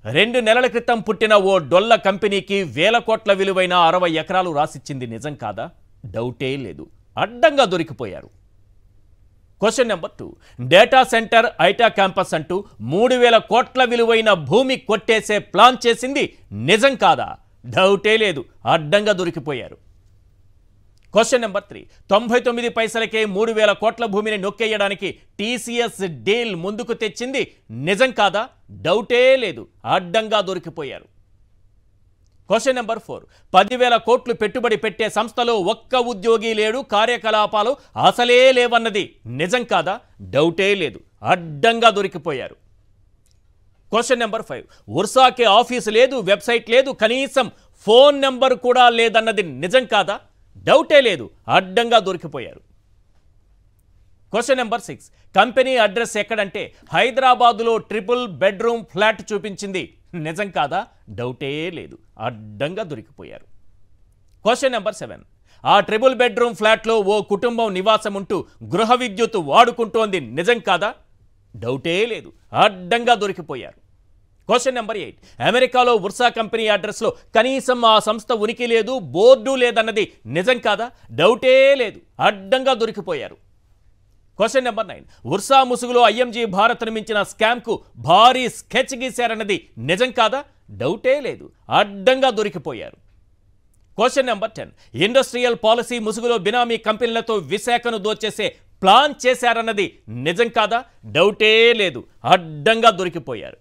2 నెలల క్రితం పుట్టిన ఓ డొల్ల కంపెనీకి వేల కోట్ల విలువైన 60 ఎకరాలు రాసిచ్చింది నిజం కాదా? డౌటే లేదు. అడ్డంగా దొరికిపోయారు. Question number 2. డేటా సెంటర్ ఐటా క్యాంపస్ అంటూ 3000 కోట్ల విలువైన భూమి కొట్టేసే ప్లాన్ చేసింది నిజం కాదా? డౌటే లేదు. అడ్డంగా దొరికిపోయారు. Question number 3. 99 పైసలకే 3000 కోట్ల భూమిని నొక్కేయడానికి టీసీఎస్ డీల్ ముందుకు తెచ్చింది నిజం కాదా? డౌటే లేదు. అడ్డంగా దొరికిపోయారు. Question number 4. 10,000 కోట్లు పెట్టుబడి పెట్టే సంస్థలో ఒక్క ఉద్యోగి లేడు, కార్యకలాపాలు అసలే లేవన్నది నిజం కాదా? డౌటే లేదు. అడ్డంగా దొరికిపోయారు. Question number 5. ఉర్సాకి ఆఫీసు లేదు, వెబ్సైట్ లేదు, కనీసం ఫోన్ నెంబర్ కూడా లేదన్నది నిజం కాదా? డౌటే లేదు. అడ్డంగా దొరికిపోయారు. Question number 6. కంపెనీ అడ్రస్ ఎక్కడంటే హైదరాబాదులో 3 బెడ్రూమ్ ఫ్లాట్ చూపించింది నిజం కాదా? డౌటే లేదు. అడ్డంగా దొరికిపోయారు. Question number 7. ఆ 3 బెడ్రూమ్ ఫ్లాట్లో ఓ కుటుంబం నివాసం ఉంటూ గృహ విద్యుత్ వాడుకుంటోంది నిజం కాదా? డౌటే లేదు. అడ్డంగా దొరికిపోయారు. Question number 8. అమెరికాలో ఉర్సా కంపెనీ అడ్రస్లో కనీసం ఆ సంస్థ ఉనికి లేదు, బోర్డు లేదన్నది నిజం కాదా? డౌటే లేదు. అడ్డంగా దొరికిపోయారు. Question number 9. ఉర్సా ముసుగులో ఐఎంజీ భారత్ను మించిన స్కామ్కు భారీ స్కెచ్ గీశారన్నది నిజం కాదా? డౌటే లేదు. అడ్డంగా దొరికిపోయారు. Question number 10. ఇండస్ట్రియల్ పాలసీ ముసుగులో బినామీ కంపెనీలతో విశాఖను దోచేసే ప్లాన్ చేశారన్నది నిజం కాదా? డౌటే లేదు. అడ్డంగా దొరికిపోయారు.